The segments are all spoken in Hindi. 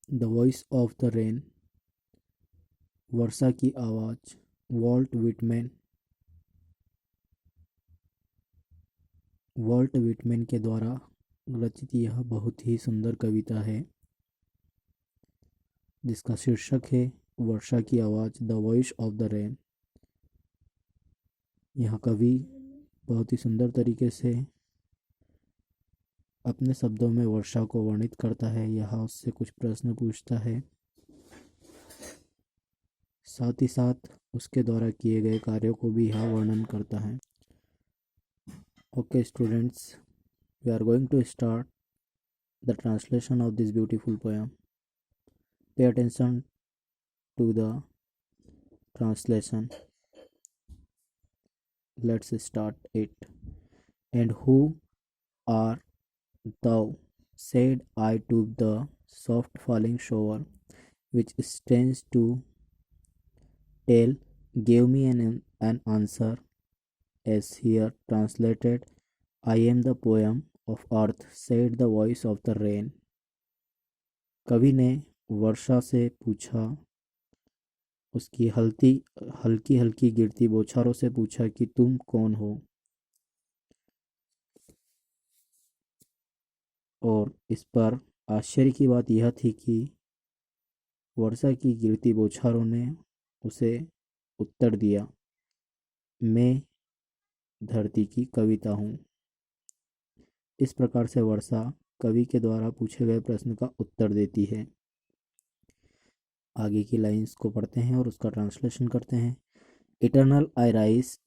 The voice of the rain, वर्षा की आवाज़, वॉल्ट विटमैन के द्वारा रचित यह बहुत ही सुंदर कविता है जिसका शीर्षक है वर्षा की आवाज़, the voice of the rain. यह कवि बहुत ही सुंदर तरीके से अपने शब्दों में वर्षा को वर्णित करता है। यह उससे कुछ प्रश्न पूछता है, साथ ही साथ उसके द्वारा किए गए कार्यों को भी यह वर्णन करता है। Okay students, we are going to start the translation of this beautiful poem. Pay attention to the translation. Let's start it. And who art thou? Said I to the soft falling shower, which stands to tell. Gave me an answer, as here translated. I am the poem of earth, said the voice of the rain. कवि ने वर्षा से पूछा, उसकी हल्की हल्की हल्की गिरती बौछारों से पूछा कि तुम कौन हो। और इस पर आश्चर्य की बात यह थी कि वर्षा की गिरती बौछारों ने उसे उत्तर दिया, मैं धरती की कविता हूँ। इस प्रकार से वर्षा कवि के द्वारा पूछे गए प्रश्न का उत्तर देती है। आगे की लाइंस को पढ़ते हैं और उसका ट्रांसलेशन करते हैं। Eternal I rise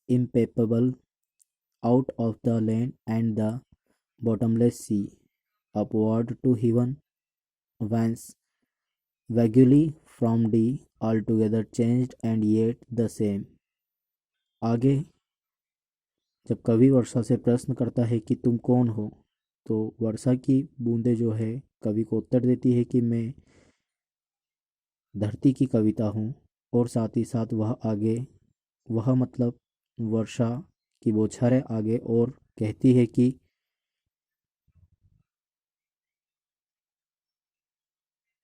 impalpable out of the land and the bottomless sea, upward to heaven, whence vaguely from thee, altogether changed and yet the same। आगे जब कवि वर्षा से प्रश्न करता है कि तुम कौन हो, तो वर्षा की बूंदें जो है कवि को उत्तर देती है कि मैं धरती की कविता हूँ। और साथ ही साथ वह मतलब वर्षा की बौछारें आगे और कहती है कि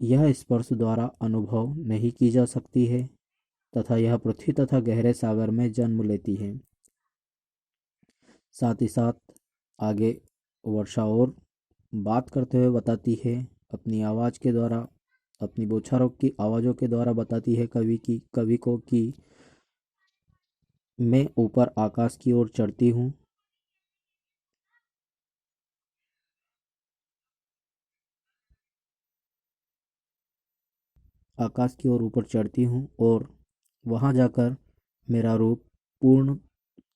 यह स्पर्श द्वारा अनुभव नहीं की जा सकती है तथा यह पृथ्वी तथा गहरे सागर में जन्म लेती है। साथ ही साथ आगे वर्षा और बात करते हुए बताती है अपनी आवाज़ के द्वारा, अपनी बौछारों की आवाज़ों के द्वारा बताती है कवि को कि मैं ऊपर आकाश की ओर चढ़ती हूँ। आकाश की ओर ऊपर चढ़ती हूँ और वहाँ जाकर मेरा रूप पूर्ण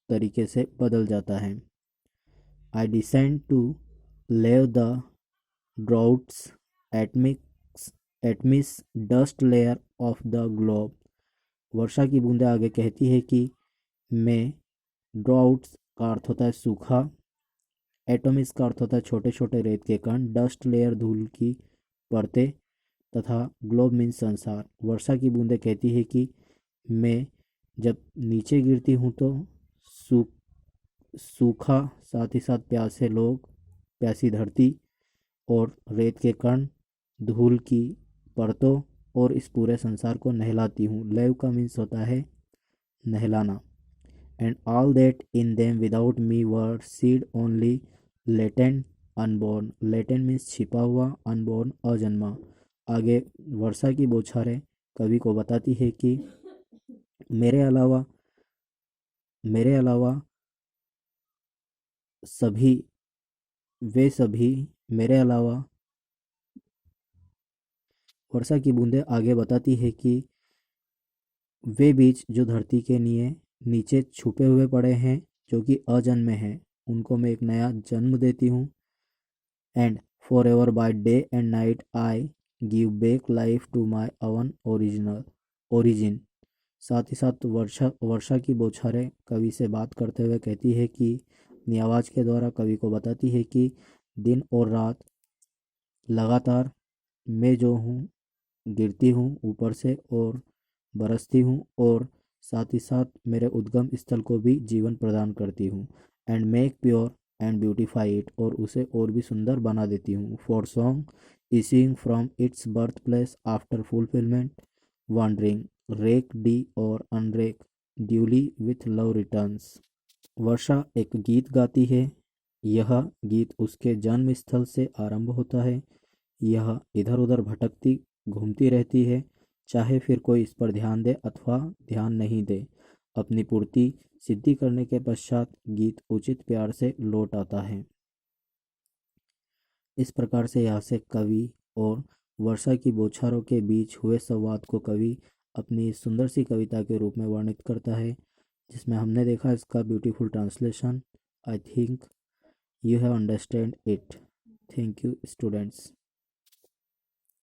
तरीके से बदल जाता है। I descend to leave the droughts atmis dust layer of the globe। वर्षा की बूंदें आगे कहती है कि मैं ड्राउट्स का अर्थ होता है सूखा, एटोमिस का अर्थ होता है छोटे छोटे रेत के कण, डस्ट लेयर धूल की परतें तथा ग्लोब मीन्स संसार। वर्षा की बूंदें कहती है कि मैं जब नीचे गिरती हूँ तो सूखा, साथ ही साथ प्यासे लोग, प्यासी धरती और रेत के कण, धूल की परतों और इस पूरे संसार को नहलाती हूँ। लेव का मीन्स होता है नहलाना। And all that in them without me were seed only latent unborn. Latent means छिपा हुआ, अनबोर्न अजन्मा। आगे वर्षा की बौछारें कवि को बताती है कि मेरे अलावा सभी मेरे अलावा वर्षा की बूंदें आगे बताती है कि वे बीज जो धरती के नीचे छुपे हुए पड़े हैं, जो कि अजन्मे हैं, उनको मैं एक नया जन्म देती हूँ। And for ever by day and night I give back life to my own origin. साथ ही साथ वर्षा की बौछारें कवि से बात करते हुए कहती है कि अपनी आवाज़ के द्वारा कवि को बताती है कि दिन और रात लगातार मैं जो हूँ गिरती हूँ ऊपर से और बरसती हूँ, और साथ ही साथ मेरे उद्गम स्थल को भी जीवन प्रदान करती हूँ। And make pure and beautify it, और उसे और भी सुंदर बना देती हूँ। For song issuing from its birthplace after fulfillment, wandering, rake D और unrake duly with love returns। वर्षा एक गीत गाती है। यह गीत उसके जन्म स्थल से आरंभ होता है। यह इधर उधर भटकती घूमती रहती है, चाहे फिर कोई इस पर ध्यान दे अथवा ध्यान नहीं दे। अपनी पूर्ति सिद्धि करने के पश्चात गीत उचित प्यार से लौट आता है। इस प्रकार से यहाँ से कवि और वर्षा की बौछारों के बीच हुए संवाद को कवि अपनी सुंदर सी कविता के रूप में वर्णित करता है, जिसमें हमने देखा इसका beautiful translation. I think you have understand it. Thank you students.